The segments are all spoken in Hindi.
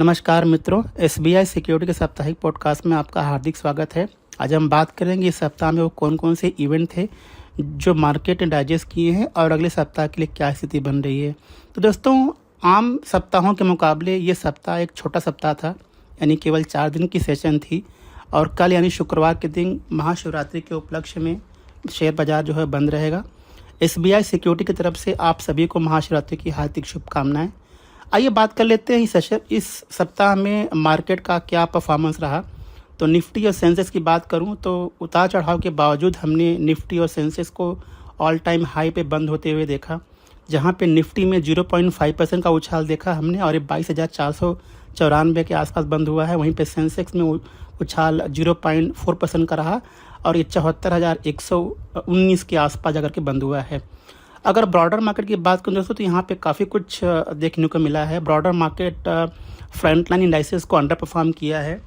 नमस्कार मित्रों, एसबीआई सिक्योरिटी के साप्ताहिक पॉडकास्ट में आपका हार्दिक स्वागत है। आज हम बात करेंगे इस सप्ताह में वो कौन कौन से इवेंट थे जो मार्केट ने डाइजेस्ट किए हैं और अगले सप्ताह के लिए क्या स्थिति बन रही है। तो दोस्तों, आम सप्ताहों के मुकाबले ये सप्ताह एक छोटा सप्ताह था, यानी केवल 4 दिन की सेशन थी और कल यानी शुक्रवार के दिन महाशिवरात्रि के उपलक्ष्य में शेयर बाजार जो है बंद रहेगा। एसबीआई सिक्योरिटी की तरफ से आप सभी को महाशिवरात्रि की हार्दिक शुभकामनाएं। आइए बात कर लेते हैं इस सप्ताह में मार्केट का क्या परफॉर्मेंस रहा। तो निफ्टी और सेंसेक्स की बात करूं तो उतार चढ़ाव के बावजूद हमने निफ्टी और सेंसेक्स को ऑल टाइम हाई पे बंद होते हुए देखा, जहां पे निफ्टी में 0.5% का उछाल देखा हमने और ये 22,494 के आसपास बंद हुआ है। वहीं पे सेंसेक्स में उछाल 0.4% का रहा और ये 74,119 के आसपास जाकर के बंद हुआ है। अगर ब्रॉडर मार्केट की बात करें दोस्तों तो यहाँ पे काफ़ी कुछ देखने को मिला है। ब्रॉडर मार्केट फ्रंटलाइन इंडाइसेस को अंडर परफॉर्म किया है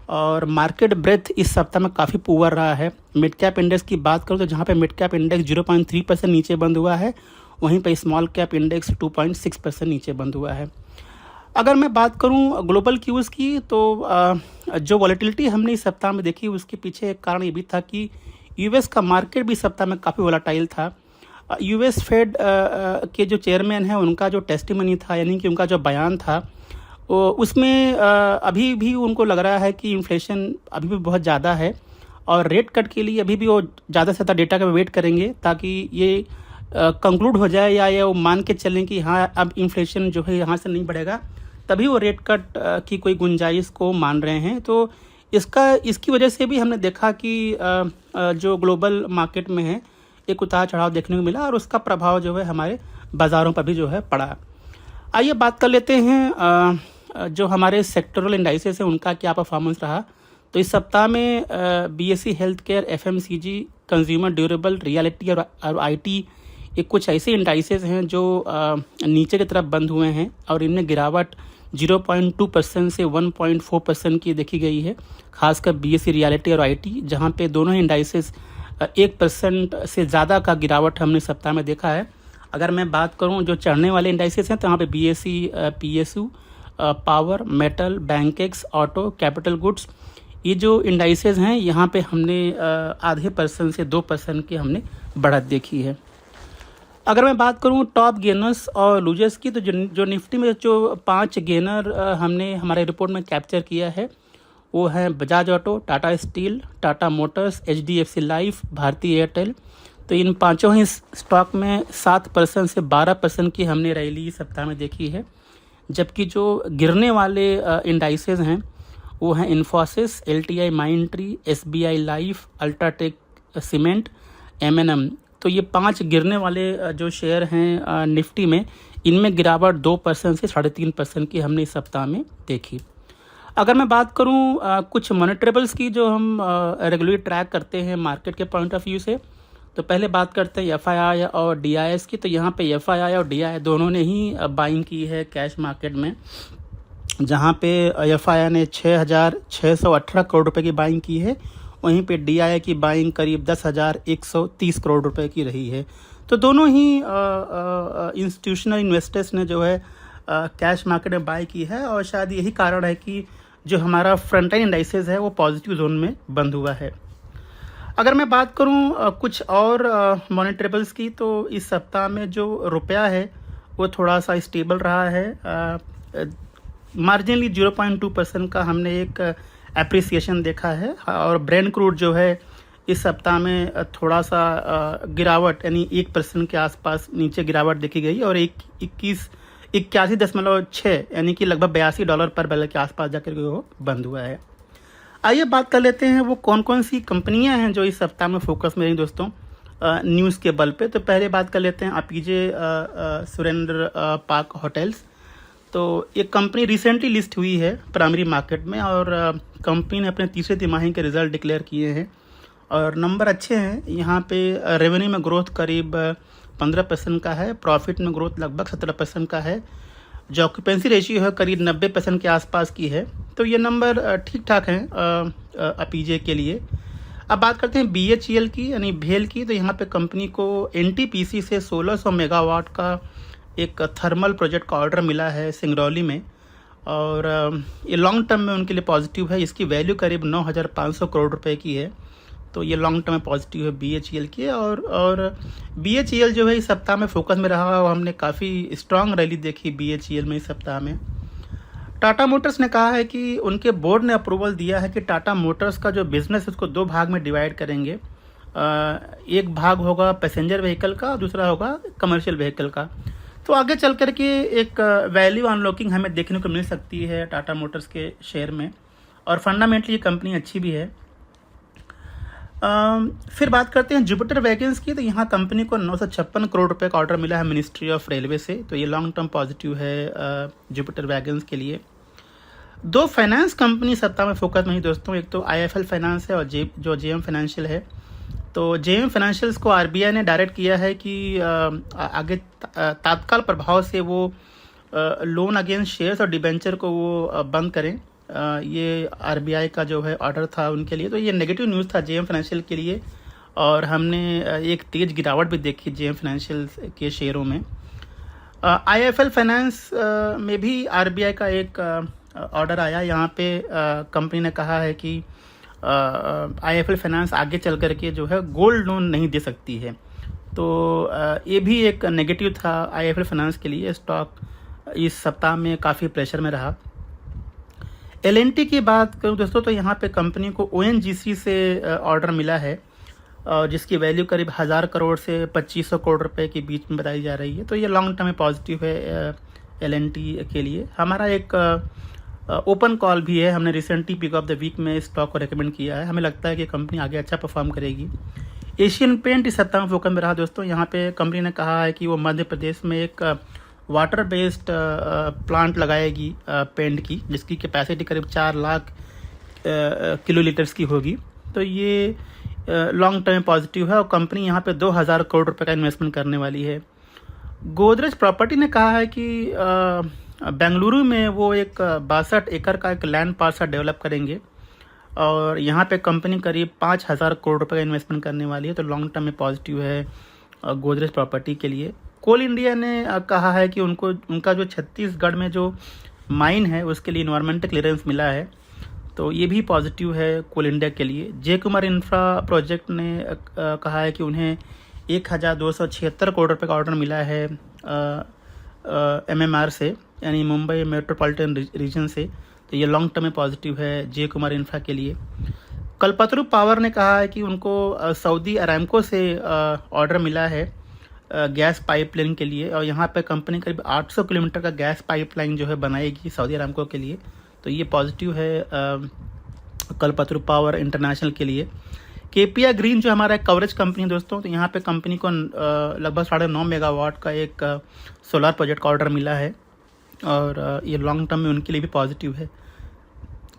और मार्केट ब्रेथ इस सप्ताह में काफ़ी पुअर रहा है। मिड कैप इंडेक्स की बात करूँ तो जहाँ पे मिड कैप इंडेक्स 0.3% नीचे बंद हुआ है, वहीं पे स्मॉल कैप इंडेक्स 2.6% नीचे बंद हुआ है। अगर मैं बात करूं ग्लोबल क्यूज़ की तो जो वॉलेटिलिटी हमने इस सप्ताह में देखी उसके पीछे एक कारण ये भी था कि यूएस का मार्केट भी इस सप्ताह में काफ़ी वोलाटाइल था। यूएस फेड के जो चेयरमैन हैं उनका जो टेस्टिमनी था, यानी कि उनका जो बयान था, उसमें अभी भी उनको लग रहा है कि इन्फ्लेशन अभी भी बहुत ज़्यादा है और रेट कट के लिए अभी भी वो ज़्यादा से ज़्यादा डेटा का वेट करेंगे ताकि ये कंक्लूड हो जाए या ये वो मान के चलें कि हाँ अब इन्फ्लेशन जो है यहाँ से नहीं बढ़ेगा, तभी वो रेट कट की कोई गुंजाइश को मान रहे हैं। तो इसकी वजह से भी हमने देखा कि जो ग्लोबल मार्केट में है एक उतार चढ़ाव देखने को मिला और उसका प्रभाव जो है हमारे बाज़ारों पर भी जो है पड़ा। आइए बात कर लेते हैं जो हमारे सेक्टरल इंडाइसेस हैं उनका क्या परफॉर्मेंस रहा। तो इस सप्ताह में BSE health care, FMCG, consumer durable, reality और आईटी, ये कुछ ऐसे इंडाइसेस हैं जो नीचे की तरफ बंद हुए हैं और इनमें गिरावट 0.2% से 1.4% की देखी गई है। खासकर बीएसई रियलिटी और आईटी, जहां पे दोनों ही इंडाइसेस 1% से ज़्यादा का गिरावट हमने सप्ताह में देखा है। अगर मैं बात करूं जो चढ़ने वाले इंडाइसेस हैं तो यहाँ पे BSE, PSU, power, metal, Bankex, auto, capital goods, ये जो इंडाइसेस हैं यहाँ पे हमने आधे % से 2% की हमने बढ़त देखी है। अगर मैं बात करूं टॉप गेनर्स और लूजर्स की तो जो निफ्टी में जो 5 गेनर हमने हमारे रिपोर्ट में कैप्चर किया है वो है Bajaj Auto, Tata Steel, Tata Motors, HDFC Life, Bharti Airtel. तो इन पांचों ही स्टॉक में 7% से 12% की हमने रैली इस सप्ताह में देखी है। जबकि जो गिरने वाले इंडाइसेस हैं वो हैं Infosys, LTI Mindtree, SBI Life, UltraTech Cement, एमएनएम। तो ये 5 गिरने वाले जो शेयर हैं निफ्टी में, इनमें गिरावट 2% से 3.5% की हमने इस सप्ताह में देखी। अगर मैं बात करूं कुछ मॉनिटरेबल्स की जो हम रेगुलरली ट्रैक करते हैं मार्केट के पॉइंट ऑफ व्यू से, तो पहले बात करते हैं एफआईआई और डीआईएस की। तो यहाँ पे एफआईआई और डीआईआई दोनों ने ही बाइंग की है कैश मार्केट में, जहाँ पे एफआईआई ने 6,618 करोड़ रुपए की बाइंग की है, वहीं पे डीआईआई की बाइंग करीब 10,130 करोड़ रुपए की रही है। तो दोनों ही इंस्टीट्यूशनल इन्वेस्टर्स ने जो है कैश मार्केट में बाय की है और शायद यही कारण है कि जो हमारा फ्रंटलाइन इंडाइसेस है वो पॉजिटिव जोन में बंद हुआ है। अगर मैं बात करूं कुछ और मॉनिटरेबल्स की तो इस सप्ताह में जो रुपया है वो थोड़ा सा स्टेबल रहा है। मार्जिनली 0.2% का हमने एक एप्रिसिएशन देखा है और ब्रेंट क्रूड जो है इस सप्ताह में थोड़ा सा गिरावट यानी 1% के आसपास नीचे गिरावट देखी गई और 81.6 यानी कि लगभग $82 पर बैरल के आसपास जाकर के वो बंद हुआ है। आइए बात कर लेते हैं वो कौन कौन सी कंपनियां हैं जो इस सप्ताह में फोकस में रही दोस्तों न्यूज़ के बल पे। तो पहले बात कर लेते हैं अपीजे सुरेंद्र पार्क होटल्स। तो ये कंपनी रिसेंटली लिस्ट हुई है प्राइमरी मार्केट में और कंपनी ने अपने तीसरे तिमाही के रिजल्ट डिक्लेयर किए हैं और नंबर अच्छे हैं। यहाँ पे रेवेन्यू में ग्रोथ करीब 15% का है, प्रॉफिट में ग्रोथ लगभग 17% का है, जो ऑक्यूपेंसी रेशियो है करीब 90% के आसपास की है। तो ये नंबर ठीक ठाक हैं अपीजे के लिए। अब बात करते हैं बीएचईएल की यानी भेल की। तो यहाँ पे कंपनी को एनटीपीसी से 1600 मेगावाट का एक थर्मल प्रोजेक्ट का ऑर्डर मिला है सिंगरौली में और ये लॉन्ग टर्म में उनके लिए पॉजिटिव है। इसकी वैल्यू करीब 9,500 करोड़ रुपए की है, तो ये लॉन्ग टर्म में पॉजिटिव है BHEL की। और BHEL जो है इस सप्ताह में फोकस में रहा और हमने काफ़ी स्ट्रांग रैली देखी BHEL में इस सप्ताह में। टाटा मोटर्स ने कहा है कि उनके बोर्ड ने अप्रूवल दिया है कि टाटा मोटर्स का जो बिज़नेस है उसको 2 भाग में डिवाइड करेंगे। एक भाग होगा पैसेंजर व्हीकल का, दूसरा होगा कमर्शियल व्हीकल का। तो आगे चल कर के एक वैल्यू अनलॉकिंग हमें देखने को मिल सकती है टाटा मोटर्स के शेयर में, और फंडामेंटली ये कंपनी अच्छी भी है। फिर बात करते हैं जुपिटर वैगन्स की। तो यहाँ कंपनी को 956 करोड़ रुपए का ऑर्डर मिला है मिनिस्ट्री ऑफ रेलवे से, तो ये लॉन्ग टर्म पॉजिटिव है जुपिटर वैगन्स के लिए। 2 फाइनेंस कंपनी सप्ताह में फोकस में ही दोस्तों, एक तो IIFL फाइनेंस है और जो JM फाइनेंशियल है। तो JM फाइनेंशियल्स को RBI ने डायरेक्ट किया है कि आगे तात्काल प्रभाव से वो लोन अगेंस्ट शेयर्स और डिबेंचर को वो बंद करें। ये RBI का जो है ऑर्डर था उनके लिए। तो ये नेगेटिव न्यूज़ था JM फाइनेंशियल के लिए, और हमने एक तेज़ गिरावट भी देखी JM फाइनेंशियल के शेयरों में। IIFL फाइनेंस में भी RBI का एक ऑर्डर आया। यहाँ पे कंपनी ने कहा है कि IIFL फाइनेंस आगे चल कर के जो है गोल्ड लोन नहीं दे सकती है। तो ये भी एक नेगेटिव था IIFL फाइनेंस के लिए। स्टॉक इस सप्ताह में काफ़ी प्रेशर में रहा। L&T की बात करूँ दोस्तों, तो यहाँ पे कंपनी को ONGC से ऑर्डर मिला है, जिसकी वैल्यू करीब 1000 करोड़ से 2500 करोड़ रुपए के बीच में बताई जा रही है। तो ये लॉन्ग टर्म में पॉजिटिव है L&T के लिए। हमारा एक ओपन कॉल भी है, हमने recently pick of the week में इस स्टॉक को रेकमेंड किया है। हमें लगता है कि कंपनी आगे अच्छा परफॉर्म करेगी। एशियन पेंट इस सप्ताह में फोकस में रहा दोस्तों। यहाँ पे कंपनी ने कहा है कि वो मध्य प्रदेश में एक वाटर बेस्ड प्लांट लगाएगी पेंट की, जिसकी कैपेसिटी करीब 4 लाख किलोलीटर्स की होगी। तो ये लॉन्ग टर्म पॉजिटिव है, और कंपनी यहाँ पे 2000 करोड़ रुपए का इन्वेस्टमेंट करने वाली है। गोदरेज प्रॉपर्टी ने कहा है कि बेंगलुरु में वो एक 62 एकड़ का एक लैंड पार्सल डेवलप करेंगे, और यहाँ पे कंपनी करीब 5000 करोड़ रुपए का इन्वेस्टमेंट करने वाली है। तो लॉन्ग टर्म में पॉजिटिव है गोदरेज प्रॉपर्टी के लिए। कोल इंडिया ने कहा है कि उनका जो छत्तीसगढ़ में जो माइन है उसके लिए इन्वायरमेंटल क्लियरेंस मिला है, तो ये भी पॉजिटिव है कोल इंडिया के लिए। जय कुमार इंफ्रा प्रोजेक्ट ने कहा है कि उन्हें 1276 करोड़ रुपए का ऑर्डर मिला है MMR से, यानी मुंबई मेट्रोपॉलिटन रीजन से। तो ये लॉन्ग टर्म में पॉजिटिव है जय कुमार इंफ्रा के लिए। कल्पतरू पावर ने कहा है कि उनको सऊदी अरामको से ऑर्डर मिला है गैस पाइपलाइन के लिए, और यहाँ पे कंपनी करीब 800 किलोमीटर का गैस पाइपलाइन जो है बनाएगी सऊदी अरामको के लिए। तो ये पॉजिटिव है कल्पतरू पावर इंटरनेशनल के लिए। KPI ग्रीन जो हमारा एक कवरेज कंपनी है दोस्तों, तो यहाँ पे कंपनी को लगभग 9.5 मेगावाट का एक सोलर प्रोजेक्ट का ऑर्डर मिला है, और ये लॉन्ग टर्म में उनके लिए भी पॉजिटिव है।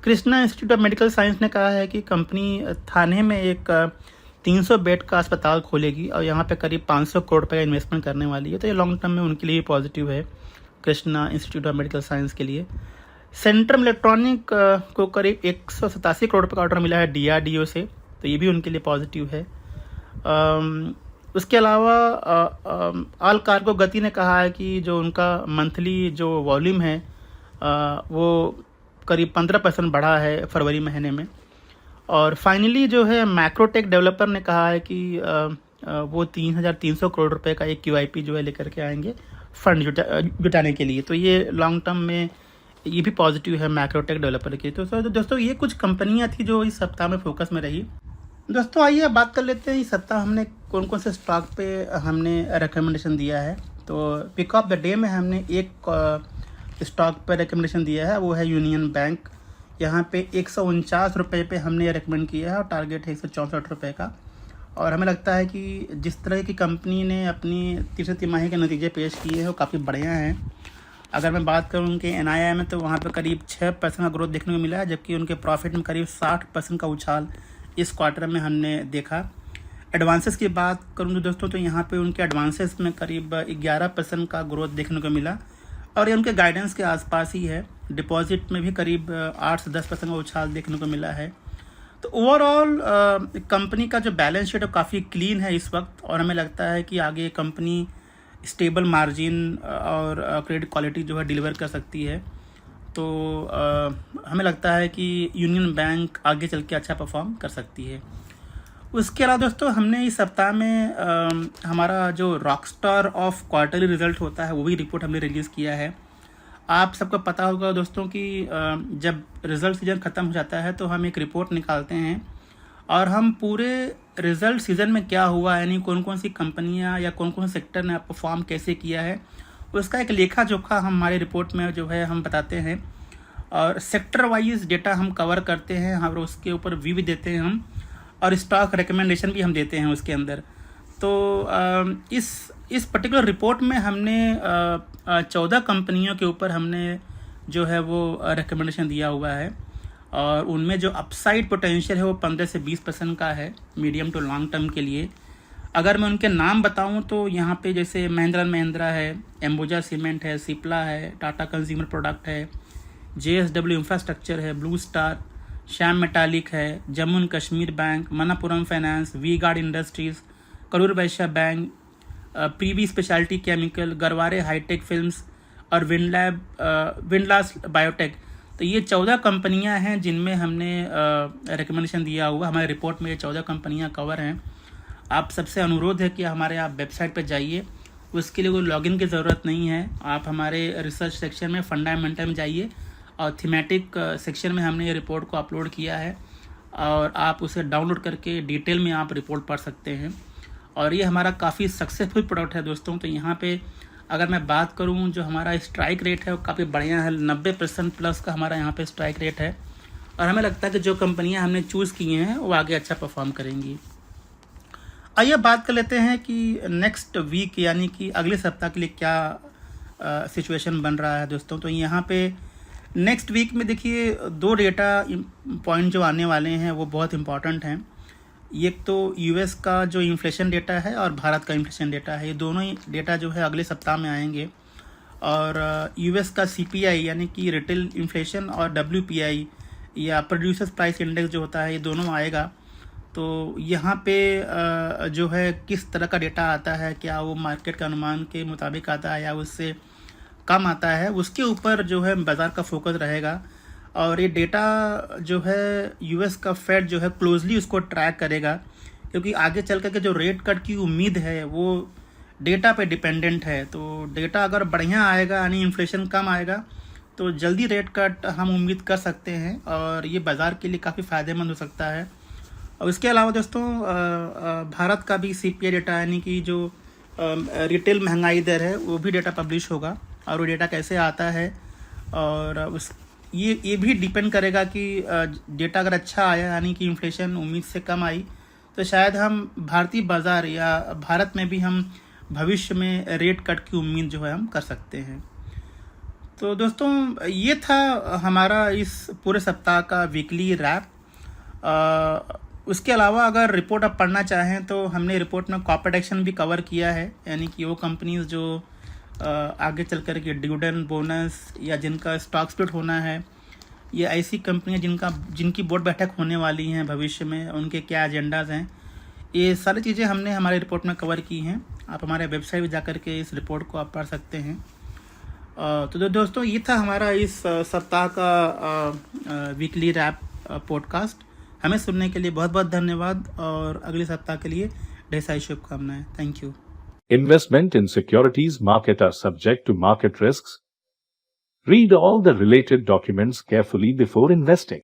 Krishna institute of medical science ने कहा है कि कंपनी थाने में एक 300 बेड का अस्पताल खोलेगी, और यहाँ पे करीब 500 करोड़ रुपए का इन्वेस्टमेंट करने वाली है। तो ये लॉन्ग टर्म में उनके लिए पॉजिटिव है Krishna institute of medical science के लिए। सेंट्रम इलेक्ट्रॉनिक को करीब 187 करोड़ रुपए का ऑर्डर मिला है DRDO से, तो ये भी उनके लिए पॉजिटिव है। उसके अलावा ऑल कार्गो गति ने कहा है कि जो उनका मंथली जो वॉल्यूम है वो करीब 15% बढ़ा है फरवरी महीने में। और फाइनली जो है मैक्रोटेक डेवलपर ने कहा है कि वो 3300 करोड़ रुपए का एक QIP जो है लेकर के आएंगे फंड जुटाने के लिए। तो ये लॉन्ग टर्म में ये भी पॉजिटिव है मैक्रोटेक डेवलपर की। तो दोस्तों ये कुछ कंपनियां थी जो इस सप्ताह में फोकस में रही। दोस्तों आइए बात कर लेते हैं इस सप्ताह हमने कौन कौन से स्टॉक पे हमने रिकमेंडेशन दिया है। तो पिक ऑफ द डे में हमने एक स्टॉक पे रिकमेंडेशन दिया है, वो है यूनियन बैंक। यहाँ पे 149 रुपये पे हमने रिकमेंड किया है, और टारगेट है 164 रुपये का। और हमें लगता है कि जिस तरह की कंपनी ने अपनी तीसरी तिमाही के नतीजे पेश किए हैं वो काफ़ी बढ़िया हैं। अगर मैं बात करूँ उनके NII में, तो वहाँ पे करीब 6% का ग्रोथ देखने को मिला है, जबकि उनके प्रॉफिट में करीब 60% का उछाल इस क्वार्टर में हमने देखा। एडवांसेस की बात करूँ तो दोस्तों, तो यहाँ पे उनके एडवांसेस में करीब 11% का ग्रोथ देखने को मिला, और ये उनके गाइडेंस के आसपास ही है। डिपॉजिट में भी करीब 8 से 10% का उछाल देखने को मिला है। तो ओवरऑल कंपनी का जो बैलेंस शीट है काफ़ी क्लीन है इस वक्त, और हमें लगता है कि आगे कंपनी स्टेबल मार्जिन और क्रेडिट क्वालिटी जो है डिलीवर कर सकती है। तो हमें लगता है कि यूनियन बैंक आगे चल के अच्छा परफॉर्म कर सकती है। उसके अलावा दोस्तों हमने इस सप्ताह में हमारा जो रॉकस्टार ऑफ क्वार्टरली रिजल्ट होता है वो भी रिपोर्ट हमने रिलीज़ किया है। आप सबको पता होगा दोस्तों कि जब रिज़ल्ट सीज़न ख़त्म हो जाता है तो हम एक रिपोर्ट निकालते हैं और हम पूरे रिज़ल्ट सीज़न में क्या हुआ, यानी कौन कौन सी कंपनियां या कौन कौन से सेक्टर ने परफॉर्म कैसे किया है, उसका एक लेखा जोखा हम हमारी रिपोर्ट में जो है हम बताते हैं। और सेक्टर वाइज डेटा हम कवर करते हैं और उसके ऊपर व्यू भी देते हैं हम, और स्टॉक रिकमेंडेशन भी हम देते हैं उसके अंदर। तो इस पर्टिकुलर रिपोर्ट में हमने 14 कंपनियों के ऊपर हमने जो है वो रिकमेंडेशन दिया हुआ है, और उनमें जो अपसाइड पोटेंशियल है वो 15 से 20% का है मीडियम टू लॉन्ग टर्म के लिए। अगर मैं उनके नाम बताऊं तो यहाँ पे जैसे महिंद्रा एंड महिंद्रा है, एम्बुजा सीमेंट है, सिप्ला है, टाटा कंज्यूमर प्रोडक्ट है, JSW इंफ्रास्ट्रक्चर है, ब्लू स्टार, श्याम मेटालिक है, Jammu and Kashmir bank, Manappuram finance, V guard industries, Karur Vysya bank, PV speciality chemical, Garware hitech films और विंडलास बायोटेक। तो ये 14 कंपनियां हैं जिनमें हमने रिकमेंडेशन दिया हुआ। हमारे रिपोर्ट में ये 14 कंपनियां कवर हैं। आप सबसे अनुरोध है कि हमारे आप वेबसाइट पर जाइए, उसके लिए कोई लॉगिन की ज़रूरत नहीं है। आप हमारे रिसर्च सेक्शन में फंडामेंटल में जाइए और थीमेटिक सेक्शन में हमने ये रिपोर्ट को अपलोड किया है, और आप उसे डाउनलोड करके डिटेल में आप रिपोर्ट पढ़ सकते हैं। और ये हमारा काफ़ी सक्सेसफुल प्रोडक्ट है दोस्तों। तो यहाँ पे अगर मैं बात करूँ, जो हमारा स्ट्राइक रेट है वो काफ़ी बढ़िया है, 90% प्लस का हमारा यहाँ पे स्ट्राइक रेट है, और हमें लगता है कि जो कंपनियाँ हमने चूज़ की हैं वो आगे अच्छा परफॉर्म करेंगी। आइए बात कर लेते हैं कि नेक्स्ट वीक यानी कि अगले सप्ताह के लिए क्या सिचुएशन बन रहा है दोस्तों। तो यहाँ पे नेक्स्ट वीक में देखिए 2 डेटा पॉइंट जो आने वाले हैं वो बहुत इंपॉर्टेंट हैं। एक तो यूएस का जो इन्फ्लेशन डेटा है और भारत का इन्फ्लेशन डेटा है, ये दोनों ही डेटा जो है अगले सप्ताह में आएंगे। और यूएस का CPI यानी कि रिटेल इन्फ्लेशन और WPI या प्रोड्यूसर्स प्राइस इंडेक्स जो होता है, ये दोनों आएगा। तो यहाँ पे जो है किस तरह का डेटा आता है, क्या वो मार्केट के अनुमान के मुताबिक आता है या उससे कम आता है, उसके ऊपर जो है बाज़ार का फोकस रहेगा। और ये डेटा जो है यूएस का फेड जो है क्लोजली उसको ट्रैक करेगा, क्योंकि आगे चल कर के जो रेट कट की उम्मीद है वो डेटा पे डिपेंडेंट है। तो डेटा अगर बढ़िया आएगा यानी इन्फ्लेशन कम आएगा तो जल्दी रेट कट हम उम्मीद कर सकते हैं, और ये बाज़ार के लिए काफ़ी फ़ायदेमंद हो सकता है। और इसके अलावा दोस्तों भारत का भी CPI डेटा यानी कि जो रिटेल महंगाई दर है वो भी डेटा पब्लिश होगा, और वो डेटा कैसे आता है और ये भी डिपेंड करेगा कि डेटा अगर अच्छा आया यानी कि इन्फ्लेशन उम्मीद से कम आई तो शायद हम भारतीय बाज़ार या भारत में भी हम भविष्य में रेट कट की उम्मीद जो है हम कर सकते हैं। तो दोस्तों ये था हमारा इस पूरे सप्ताह का वीकली रैप। उसके अलावा अगर रिपोर्ट आप पढ़ना चाहें तो हमने रिपोर्ट में कॉर्पोरेट एक्शन भी कवर किया है, यानी कि वो कंपनीज जो आगे चल कर के डिविडेंड बोनस या जिनका स्टॉक स्प्लिट होना है, ये ऐसी कंपनियां जिनकी बोर्ड बैठक होने वाली हैं भविष्य में, उनके क्या एजेंडाज हैं, ये सारी चीज़ें हमने हमारी रिपोर्ट में कवर की हैं। आप हमारे वेबसाइट पर जाकर के इस रिपोर्ट को आप पढ़ सकते हैं। तो दोस्तों ये था हमारा इस सप्ताह का वीकली रैप पॉडकास्ट। हमें सुनने के लिए बहुत बहुत धन्यवाद, और अगले सप्ताह के लिए ढेर सारी शुभकामनाएं। Thank you. Investment in securities market are subject to market risks. Read all the related documents carefully before investing.